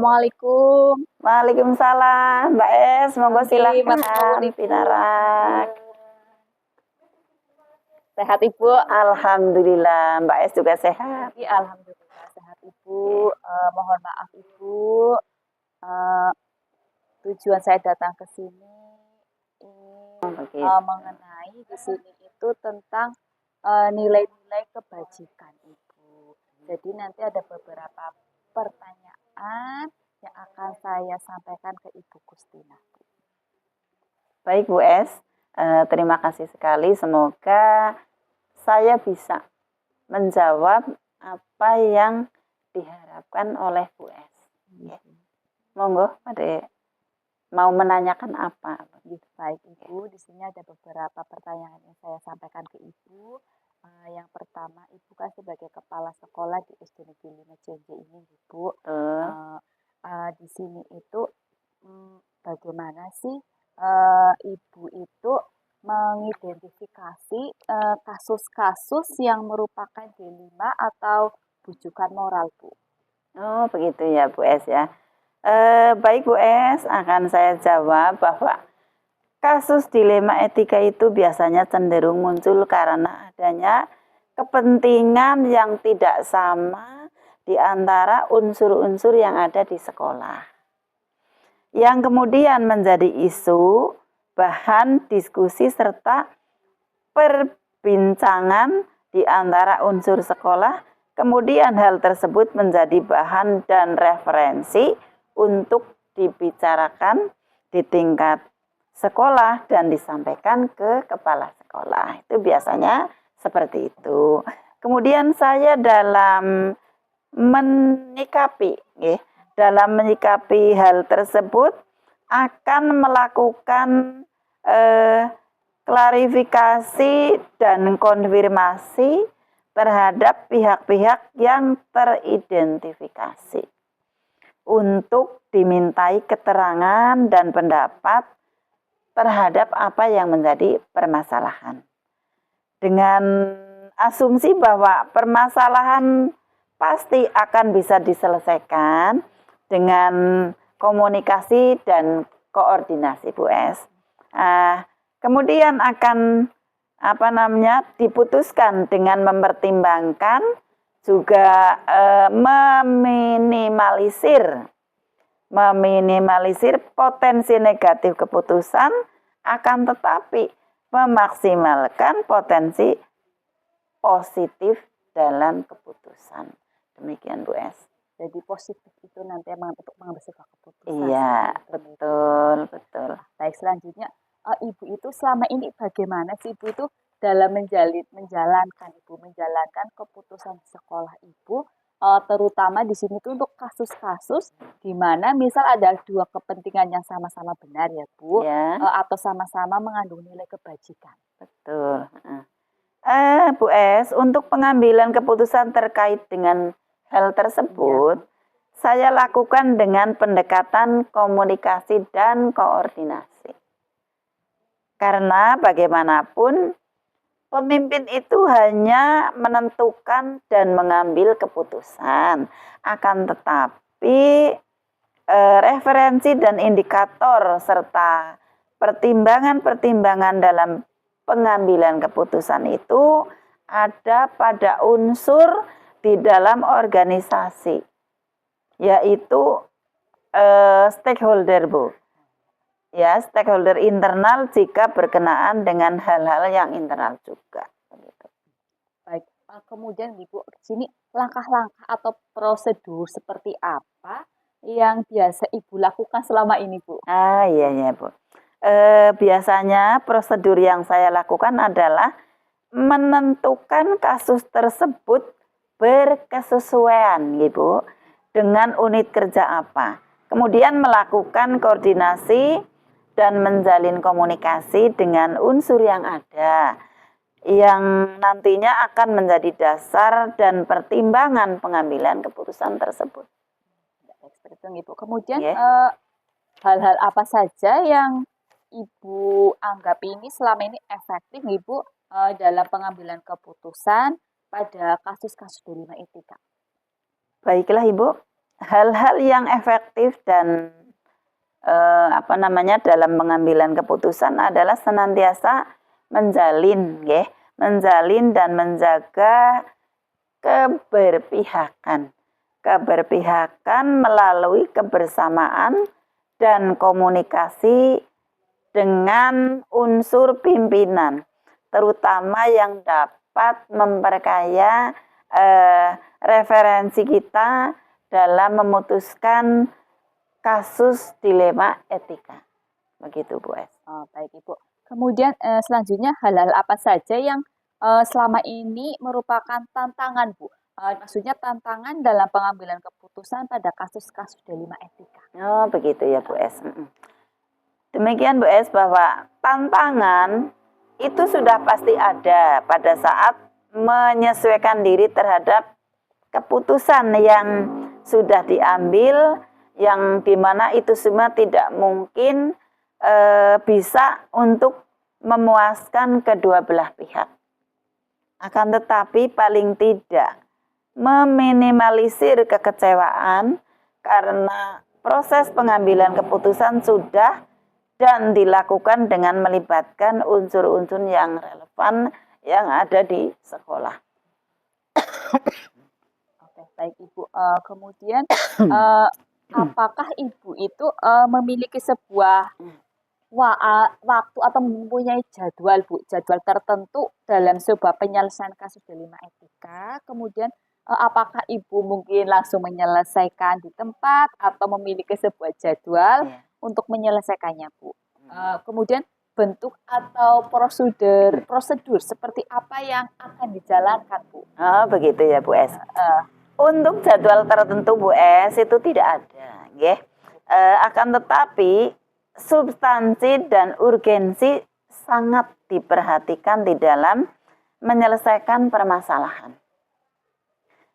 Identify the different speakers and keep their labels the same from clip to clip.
Speaker 1: Assalamualaikum.
Speaker 2: Waalaikumsalam, Mbak Es, monggo
Speaker 1: Nggih, matur nuwun,
Speaker 2: silakan
Speaker 1: Ibu.
Speaker 2: pinarak.
Speaker 1: Sehat Ibu?
Speaker 2: Alhamdulillah, Mbak Es juga sehat.
Speaker 1: Iya, alhamdulillah sehat Ibu. Mohon maaf Ibu, eee, tujuan saya datang ke sini ingin
Speaker 2: Begitu.
Speaker 1: mengenai di sini itu tentang nilai-nilai kebajikan Ibu. Jadi nanti ada beberapa pertanyaan yang akan saya sampaikan ke Ibu Kustina.
Speaker 2: Baik Bu Es, terima kasih sekali. Semoga saya bisa menjawab apa yang diharapkan oleh Bu Es. Ya. Monggo, Ade, mau menanyakan apa?
Speaker 1: Baik Ibu, di sini ada beberapa pertanyaan yang saya sampaikan ke Ibu. Yang pertama, Ibu kan sebagai kepala sekolah di SD Negeri 5 Cienje ini, Ibu. Di sini itu bagaimana sih Ibu itu mengidentifikasi kasus-kasus yang merupakan dilema atau bujukan moral, Bu?
Speaker 2: Oh, begitu ya Bu Es ya. Baik Bu Es, akan saya jawab bahwa kasus dilema etika itu biasanya cenderung muncul karena adanya kepentingan yang tidak sama di antara unsur-unsur yang ada di sekolah, yang kemudian menjadi isu, bahan diskusi, serta perbincangan di antara unsur sekolah. Kemudian hal tersebut menjadi bahan dan referensi untuk dibicarakan di tingkat sekolah dan disampaikan ke kepala sekolah. Itu biasanya seperti itu. Kemudian saya dalam menyikapi hal tersebut akan melakukan klarifikasi dan konfirmasi terhadap pihak-pihak yang teridentifikasi untuk dimintai keterangan dan pendapat terhadap apa yang menjadi permasalahan. Dengan asumsi bahwa permasalahan pasti akan bisa diselesaikan dengan komunikasi dan koordinasi, Bu Es. Kemudian akan diputuskan dengan mempertimbangkan juga meminimalisir potensi negatif keputusan, akan tetapi memaksimalkan potensi positif dalam keputusan. Demikian Bu Es.
Speaker 1: Jadi positif itu nanti untuk mengambil sebuah keputusan.
Speaker 2: Iya, betul.
Speaker 1: Baik, selanjutnya Ibu itu selama ini bagaimana sih Ibu itu dalam menjalankan keputusan di sekolah Ibu, terutama di sini tuh untuk kasus-kasus di mana misal ada dua kepentingan yang sama-sama benar ya Bu,
Speaker 2: Ya.
Speaker 1: atau sama-sama mengandung nilai kebajikan.
Speaker 2: Betul. Bu Es, untuk pengambilan keputusan terkait dengan hal tersebut, saya lakukan dengan pendekatan komunikasi dan koordinasi. Karena bagaimanapun pemimpin itu hanya menentukan dan mengambil keputusan, akan tetapi referensi dan indikator serta pertimbangan-pertimbangan dalam pengambilan keputusan itu ada pada unsur di dalam organisasi, yaitu stakeholder, Bu. Ya, stakeholder internal jika berkenaan dengan hal-hal yang internal juga.
Speaker 1: Baik, kemudian Ibu, di sini langkah-langkah atau prosedur seperti apa yang biasa Ibu lakukan selama ini, Bu?
Speaker 2: Iya Bu. Biasanya prosedur yang saya lakukan adalah menentukan kasus tersebut berkesesuaian, Ibu, dengan unit kerja apa. Kemudian melakukan koordinasi dan menjalin komunikasi dengan unsur yang ada, yang nantinya akan menjadi dasar dan pertimbangan pengambilan keputusan tersebut.
Speaker 1: Seperti itu, Ibu. Kemudian hal-hal apa saja yang Ibu anggap ini selama ini efektif, Ibu, dalam pengambilan keputusan pada kasus-kasus dilema etika?
Speaker 2: Baiklah Ibu, hal-hal yang efektif dan dalam pengambilan keputusan adalah senantiasa menjalin dan menjaga keberpihakan melalui kebersamaan dan komunikasi dengan unsur pimpinan, terutama yang dapat memperkaya referensi kita dalam memutuskan kasus dilema etika. Begitu, Bu Es.
Speaker 1: Baik, Ibu. Kemudian selanjutnya hal-hal apa saja yang selama ini merupakan tantangan, Bu? Maksudnya tantangan dalam pengambilan keputusan pada kasus-kasus dilema etika.
Speaker 2: Oh, begitu ya, Bu Es. Demikian, Bu Es, bahwa tantangan itu sudah pasti ada pada saat menyesuaikan diri terhadap keputusan yang sudah diambil, yang dimana itu semua tidak mungkin bisa untuk memuaskan kedua belah pihak. Akan tetapi paling tidak meminimalisir kekecewaan karena proses pengambilan keputusan sudah dan dilakukan dengan melibatkan unsur-unsur yang relevan yang ada di sekolah.
Speaker 1: Oke, baik, Ibu. Kemudian apakah Ibu itu memiliki sebuah waktu atau mempunyai jadwal, Bu, jadwal tertentu dalam sebuah penyelesaian kasus dilema etika? Kemudian apakah Ibu mungkin langsung menyelesaikan di tempat atau memiliki sebuah jadwal untuk menyelesaikannya, Bu? Kemudian bentuk atau prosedur seperti apa yang akan dijalankan, Bu?
Speaker 2: Oh, begitu ya, Bu Es. Untuk jadwal tertentu, Bu Es, itu tidak ada, akan tetapi substansi dan urgensi sangat diperhatikan di dalam menyelesaikan permasalahan.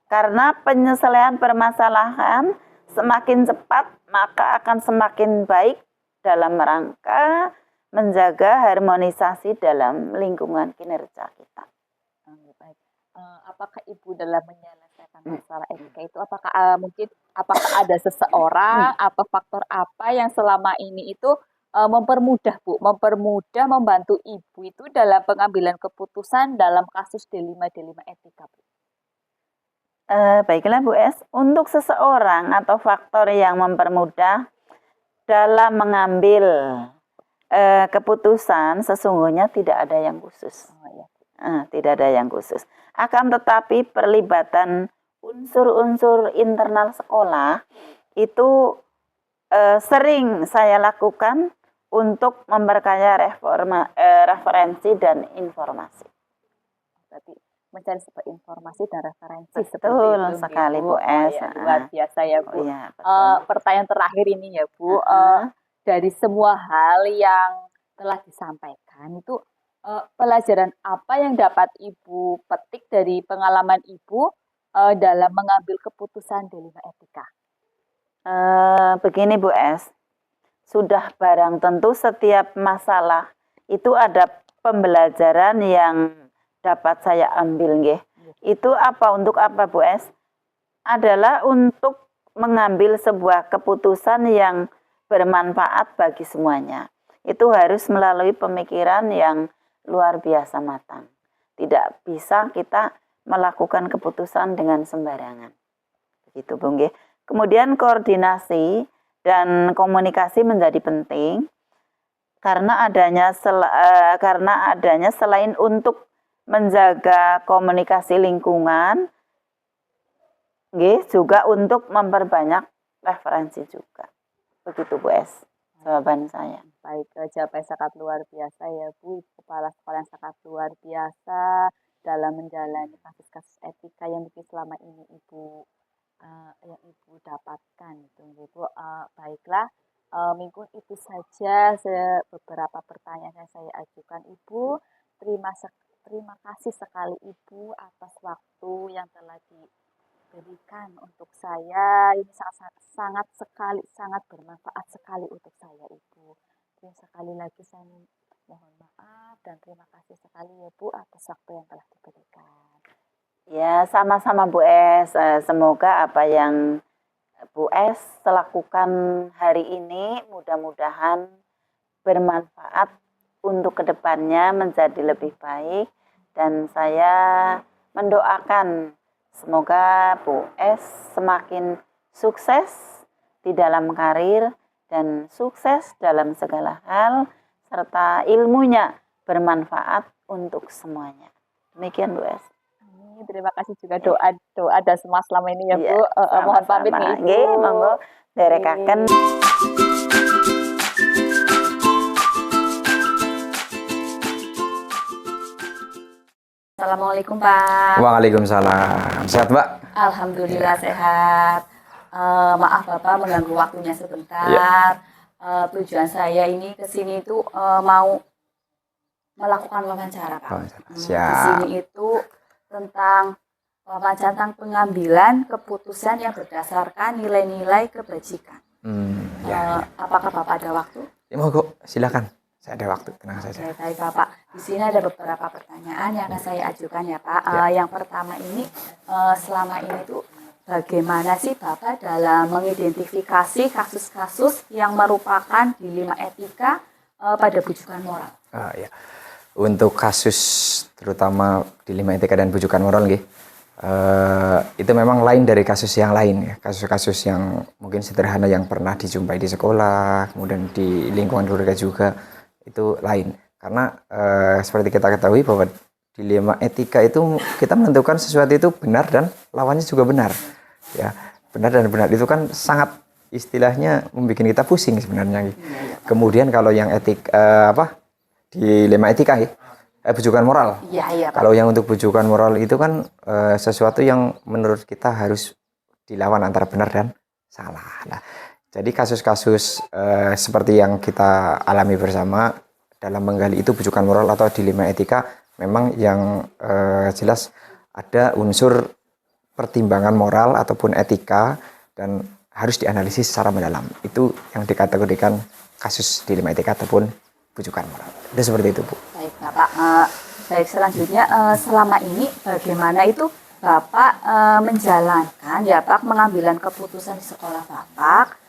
Speaker 2: Karena penyelesaian permasalahan semakin cepat, maka akan semakin baik dalam rangka menjaga harmonisasi dalam lingkungan kinerja kita.
Speaker 1: Baik. Apakah Ibu dalam menyelesaikan masalah etika itu, apakah ada seseorang atau faktor apa yang selama ini itu mempermudah, Bu, membantu Ibu itu dalam pengambilan keputusan dalam kasus dilema etika, Bu?
Speaker 2: Baiklah, Bu Es, untuk seseorang atau faktor yang mempermudah dalam mengambil keputusan sesungguhnya tidak ada yang khusus. Tidak ada yang khusus. Akan tetapi perlibatan unsur-unsur internal sekolah itu sering saya lakukan untuk memperkaya referensi dan informasi.
Speaker 1: Berarti mencari sebuah informasi dan referensi.
Speaker 2: Betul sekali, Bu Es.
Speaker 1: Luar biasa ya, Bu. Pertanyaan terakhir ini ya, Bu. Dari semua hal yang telah disampaikan itu, pelajaran apa yang dapat Ibu petik dari pengalaman Ibu dalam mengambil keputusan dilema etika?
Speaker 2: Begini, Bu Es, sudah barang tentu setiap masalah itu ada pembelajaran yang dapat saya ambil, Itu untuk apa, Bu Es? Adalah untuk mengambil sebuah keputusan yang bermanfaat bagi semuanya. Itu harus melalui pemikiran yang luar biasa matang. Tidak bisa kita melakukan keputusan dengan sembarangan. Begitu, Bung. Kemudian koordinasi dan komunikasi menjadi penting karena adanya selain untuk menjaga komunikasi lingkungan, juga untuk memperbanyak referensi juga. Begitu, Bu Es, jawaban saya.
Speaker 1: Baik, jawaban sangat luar biasa ya, Bu. Kepala sekolah yang sangat luar biasa dalam menjalani kasus-kasus etika yang mungkin selama ini Ibu dapatkan, Bu. Baiklah, mungkin itu saja beberapa pertanyaan yang saya ajukan, Ibu. Terima kasih sekali, Ibu, atas waktu yang telah diberikan untuk saya. Ini sangat bermanfaat sekali untuk saya, Ibu. Dan sekali lagi saya mohon maaf dan terima kasih sekali ya, Bu, atas waktu yang telah diberikan.
Speaker 2: Ya, sama-sama, Bu Es. Semoga apa yang Bu Es lakukan hari ini mudah-mudahan bermanfaat untuk kedepannya menjadi lebih baik, dan saya mendoakan semoga Bu Es semakin sukses di dalam karir dan sukses dalam segala hal, serta ilmunya bermanfaat untuk semuanya. Demikian Bu Es.
Speaker 1: Terima kasih juga doa dan semua selama ini ya Bu. Mohon pamit nih Ibu.
Speaker 2: Nggih, monggo derekaken.
Speaker 1: Assalamualaikum Pak.
Speaker 3: Waalaikumsalam. Sehat Mbak?
Speaker 1: Alhamdulillah sehat. Maaf Bapak mengganggu waktunya sebentar. Tujuan saya ini ke sini itu mau melakukan wawancara Pak. Di sini itu tentang wawancara tentang pengambilan keputusan yang berdasarkan nilai-nilai kebajikan. Apakah Bapak ada waktu?
Speaker 3: Ya monggo, silakan. Saya ada waktu, tenang saja.
Speaker 1: Baik Bapak. Di sini ada beberapa pertanyaan yang akan saya ajukan ya Pak. Yang pertama ini, selama ini tuh bagaimana sih Bapak dalam mengidentifikasi kasus-kasus yang merupakan dilema etika pada bujukan moral?
Speaker 3: Ya. Untuk kasus terutama dilema etika dan bujukan moral, itu memang lain dari kasus yang lain ya. Kasus-kasus yang mungkin sederhana yang pernah dijumpai di sekolah, kemudian di lingkungan keluarga juga, itu lain. Karena seperti kita ketahui bahwa dilema etika itu kita menentukan sesuatu itu benar dan lawannya juga benar. Ya, benar dan benar itu kan sangat istilahnya membuat kita pusing sebenarnya. Kemudian kalau yang dilema etika bujukan moral.
Speaker 1: Iya, Pak.
Speaker 3: Kalau yang untuk bujukan moral itu kan sesuatu yang menurut kita harus dilawan antara benar dan salah. Nah, jadi kasus-kasus seperti yang kita alami bersama dalam menggali itu bujukan moral atau dilema etika, memang yang jelas ada unsur pertimbangan moral ataupun etika dan harus dianalisis secara mendalam. Itu yang dikategorikan kasus dilema etika ataupun bujukan moral. Itu seperti itu, Bu.
Speaker 1: Baik, Bapak. Baik, selanjutnya selama ini bagaimana itu Bapak menjalankan ya Pak pengambilan keputusan di sekolah Bapak,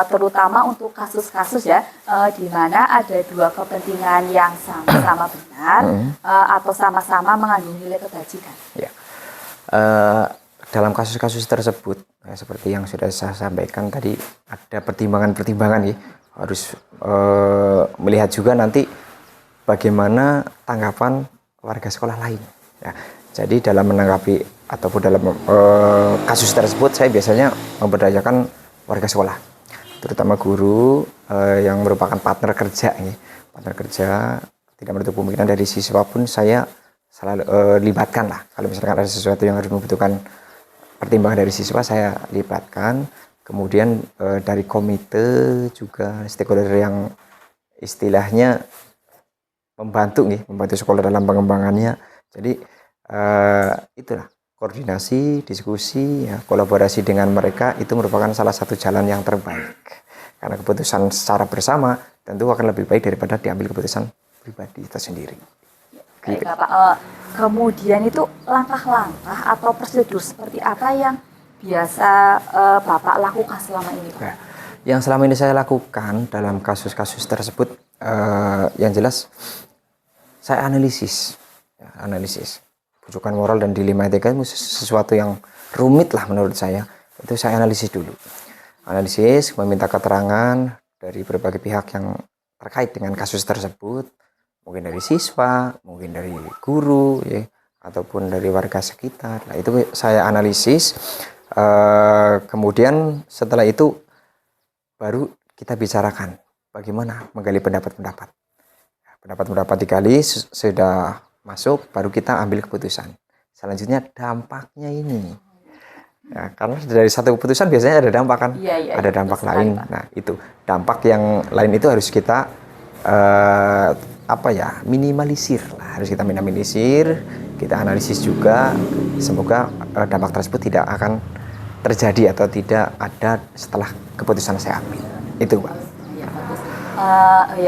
Speaker 1: terutama untuk kasus-kasus ya di mana ada dua kepentingan yang sama-sama benar atau sama-sama mengandung nilai kebajikan.
Speaker 3: Ya. Dalam kasus-kasus tersebut seperti yang sudah saya sampaikan tadi, ada pertimbangan-pertimbangan ya. Harus melihat juga nanti bagaimana tanggapan warga sekolah lain ya. Jadi dalam menanggapi ataupun dalam kasus tersebut, saya biasanya memberdayakan warga sekolah, terutama guru yang merupakan partner kerja ya. Partner kerja, tidak menutup kemungkinan dari siswa pun saya selalu libatkan lah. Kalau misalkan ada sesuatu yang harus membutuhkan pertimbangan dari siswa, saya libatkan. Kemudian dari komite juga stakeholder yang istilahnya membantu sekolah dalam pengembangannya. Jadi itulah koordinasi, diskusi, ya, kolaborasi dengan mereka itu merupakan salah satu jalan yang terbaik. Karena keputusan secara bersama tentu akan lebih baik daripada diambil keputusan pribadi itu sendiri.
Speaker 1: Baik, Bapak. Kemudian itu langkah-langkah atau prosedur seperti apa yang biasa Bapak lakukan selama ini?
Speaker 3: Nah, yang selama ini saya lakukan dalam kasus-kasus tersebut, yang jelas saya analisis bujukan moral dan dilema etika itu sesuatu yang rumit lah menurut saya. Itu saya analisis dulu, meminta keterangan dari berbagai pihak yang terkait dengan kasus tersebut, mungkin dari siswa, mungkin dari guru ya, ataupun dari warga sekitar. Nah, itu saya analisis. Kemudian setelah itu baru kita bicarakan bagaimana menggali pendapat-pendapat. Pendapat-pendapat digali, sudah masuk, baru kita ambil keputusan. Selanjutnya dampaknya ini. Ya, karena dari satu keputusan biasanya ada dampak kan?
Speaker 1: Iya,
Speaker 3: ada dampak lain. Pak. Nah, itu dampak yang lain itu harus kita minimalisir lah. Harus kita minimalisir, kita analisis juga. Semoga dampak tersebut tidak akan terjadi atau tidak ada setelah keputusan saya ambil. Itu, Pak.
Speaker 1: Ya, bagus.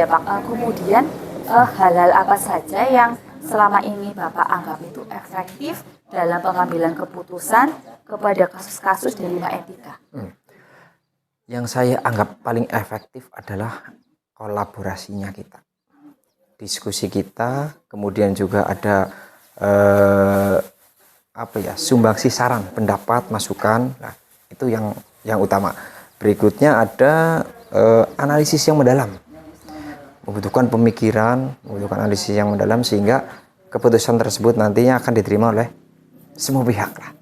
Speaker 1: Pak. Kemudian hal-hal apa saja yang selama ini Bapak anggap itu efektif dalam pengambilan keputusan kepada kasus-kasus dilema etika?
Speaker 3: Yang saya anggap paling efektif adalah kolaborasinya kita, diskusi kita, kemudian juga ada sumbangsi saran, pendapat, masukan. Nah, itu yang utama. Berikutnya ada analisis yang mendalam, membutuhkan pemikiran, membutuhkan analisis yang mendalam sehingga keputusan tersebut nantinya akan diterima oleh semua pihak lah.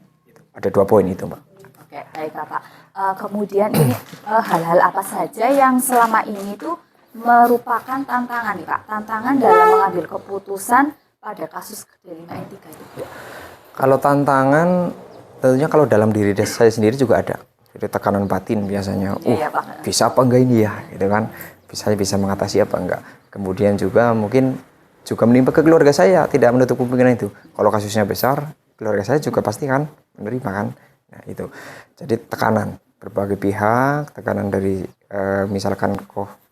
Speaker 3: Ada 2 poin itu, Mbak.
Speaker 1: Oke, baik Bapak. Kemudian ini hal-hal apa saja yang selama ini tuh merupakan tantangan nih Pak? Tantangan dalam mengambil keputusan pada kasus D5 N3 itu.
Speaker 3: Kalau tantangan tentunya kalau dalam diri saya sendiri juga ada. Jadi tekanan batin biasanya.
Speaker 1: Iya, Pak.
Speaker 3: Bisa apa enggak ini ya, gitu kan? Bisa mengatasi apa enggak. Kemudian juga mungkin juga menimpa ke keluarga saya, tidak menutup kemungkinan itu. Kalau kasusnya besar, keluarga saya juga pasti kan menerima kan. Nah, itu. Jadi tekanan berbagai pihak, tekanan dari misalkan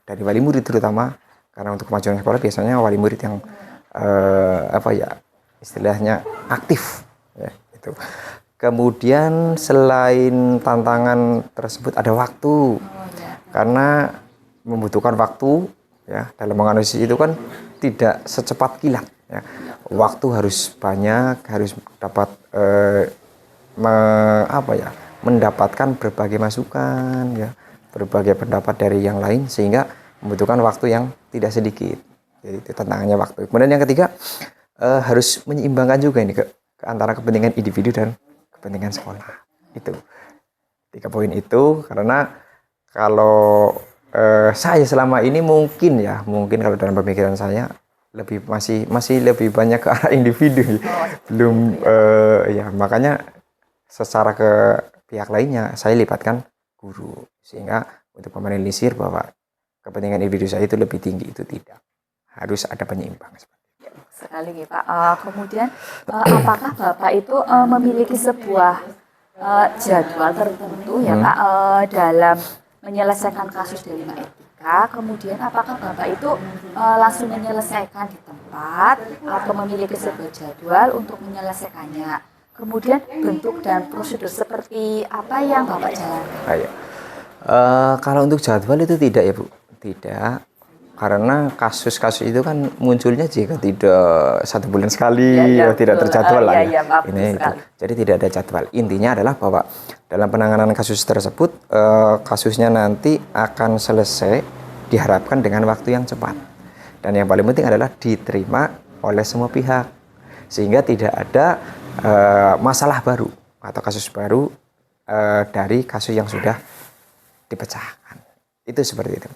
Speaker 3: dari wali murid terutama, karena untuk kemajuan sekolah biasanya wali murid yang istilahnya aktif ya, itu. Kemudian selain tantangan tersebut ada waktu, karena membutuhkan waktu ya, dalam menganalisis itu kan tidak secepat kilat ya. Waktu harus banyak, harus dapat mendapatkan berbagai masukan ya, berbagai pendapat dari yang lain, sehingga membutuhkan waktu yang tidak sedikit. Jadi itu tantangannya waktu. Kemudian yang ketiga, harus menyeimbangkan juga ini ke antara kepentingan individu dan kepentingan sekolah. Itu 3 poin itu, karena kalau saya selama ini mungkin kalau dalam pemikiran saya masih lebih banyak ke arah individu, belum makanya secara ke pihak lainnya saya libatkan guru, sehingga untuk menelisir bahwa kepentingan individu saya itu lebih tinggi, itu tidak, harus ada penyeimbang.
Speaker 1: Sekali ya Pak. Kemudian apakah Bapak itu memiliki sebuah jadwal tertentu ya Pak dalam menyelesaikan kasus D5 Etika? Kemudian apakah Bapak itu langsung menyelesaikan di tempat atau memiliki sebuah jadwal untuk menyelesaikannya? Kemudian bentuk dan prosedur seperti apa yang Bapak jalankan?
Speaker 3: Kalau untuk jadwal itu tidak ya Bu, tidak. Karena kasus-kasus itu kan munculnya jika tidak 1 bulan sekali, tidak terjadwal lah ya. Ini itu. Jadi tidak ada jadwal. Intinya adalah bahwa dalam penanganan kasus tersebut, kasusnya nanti akan selesai diharapkan dengan waktu yang cepat. Dan yang paling penting adalah diterima oleh semua pihak, sehingga tidak ada masalah baru atau kasus baru dari kasus yang sudah dipecahkan. Itu seperti itu.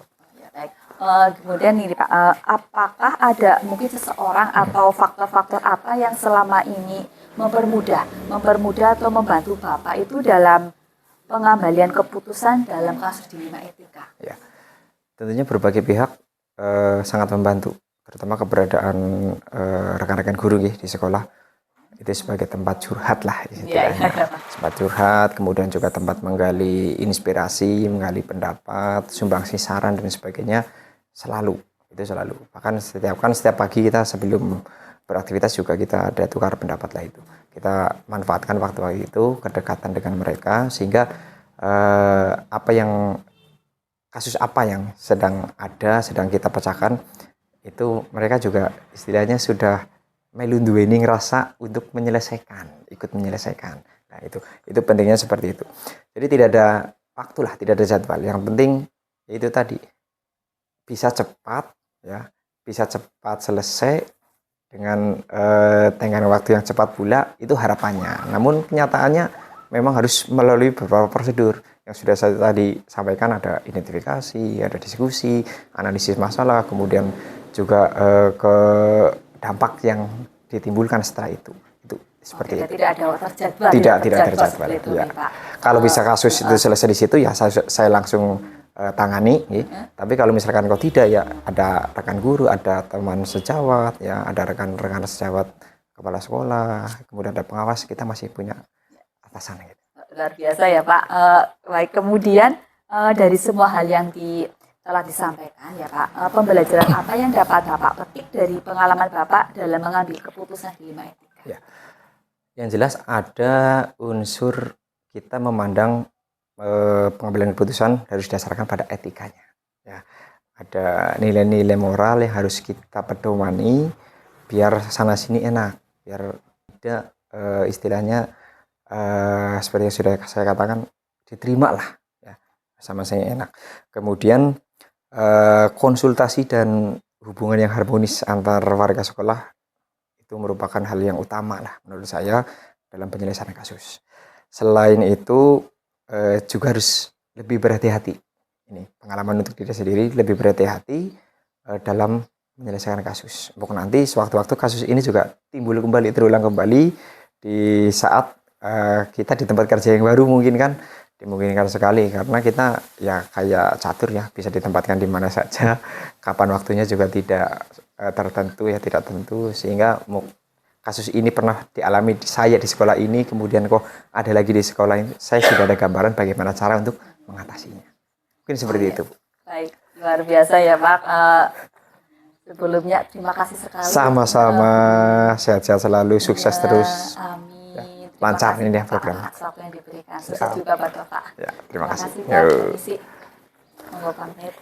Speaker 1: Kemudian nih Pak, apakah ada mungkin seseorang atau faktor-faktor apa yang selama ini mempermudah atau membantu Bapak itu dalam pengambilan keputusan dalam kasus D5 Etika?
Speaker 3: Ya, tentunya berbagai pihak sangat membantu, terutama keberadaan rekan-rekan guru di sekolah. Itu sebagai tempat curhat lah istilahnya. Tempat curhat, kemudian juga tempat menggali inspirasi, menggali pendapat, sumbangsi saran dan sebagainya, selalu. Bahkan setiap pagi kita sebelum beraktivitas juga kita ada tukar pendapat lah itu. Kita manfaatkan waktu itu, kedekatan dengan mereka, sehingga kasus apa yang sedang kita pecahkan, itu mereka juga istilahnya sudah melunduweni rasa untuk ikut menyelesaikan. Nah, itu pentingnya seperti itu. Jadi tidak ada waktu lah, tidak ada jadwal. Yang penting itu tadi bisa cepat selesai dengan tenggang waktu yang cepat pula, itu harapannya. Namun kenyataannya memang harus melalui beberapa prosedur yang sudah saya tadi sampaikan. Ada identifikasi, ada diskusi, analisis masalah, kemudian juga ke dampak yang ditimbulkan setelah itu seperti itu.
Speaker 1: Tidak ada terjadwal.
Speaker 3: Tidak terjadwal. Ya. Kalau bisa kasus itu selesai di situ ya saya langsung tangani. Tapi kalau misalkan kok tidak, ya ada rekan guru, ada teman sejawat, ya ada rekan-rekan sejawat kepala sekolah, kemudian ada pengawas, kita masih punya atasan.
Speaker 1: Luar biasa ya Pak. Baik, kemudian dari semua hal yang telah disampaikan ya Pak, pembelajaran apa yang dapat Bapak petik dari pengalaman Bapak dalam mengambil keputusan D5 Etika?
Speaker 3: Ya. Yang jelas ada unsur kita memandang pengambilan keputusan harus didasarkan pada etikanya. Ya, ada nilai-nilai moral yang harus kita pedomani biar sana sini enak, biar tidak istilahnya seperti yang sudah saya katakan diterima lah, ya, sama saya enak. Kemudian konsultasi dan hubungan yang harmonis antar warga sekolah itu merupakan hal yang utama lah menurut saya dalam penyelesaian kasus. Selain itu juga harus lebih berhati-hati. Ini pengalaman untuk diri sendiri, lebih berhati-hati dalam menyelesaikan kasus. Pokoknya nanti sewaktu-waktu kasus ini juga timbul kembali, terulang kembali di saat kita di tempat kerja yang baru mungkin kan dimungkinkan sekali karena kita ya kayak catur ya, bisa ditempatkan di mana saja, kapan waktunya juga tidak tertentu ya, tidak tentu, sehingga kasus ini pernah dialami saya di sekolah ini, kemudian kok ada lagi di sekolah ini, saya sudah ada gambaran bagaimana cara untuk mengatasinya. Mungkin seperti itu.
Speaker 1: Baik, luar biasa ya Pak. Sebelumnya terima kasih sekali.
Speaker 3: Sama-sama, sehat-sehat selalu, sukses terus.
Speaker 1: Amin.
Speaker 3: Lancar ini ya program.
Speaker 1: Atas waktu yang diberikan. Sukses juga buat Bapak.
Speaker 3: Ya, terima kasih.
Speaker 1: Pak. Monggo pamit.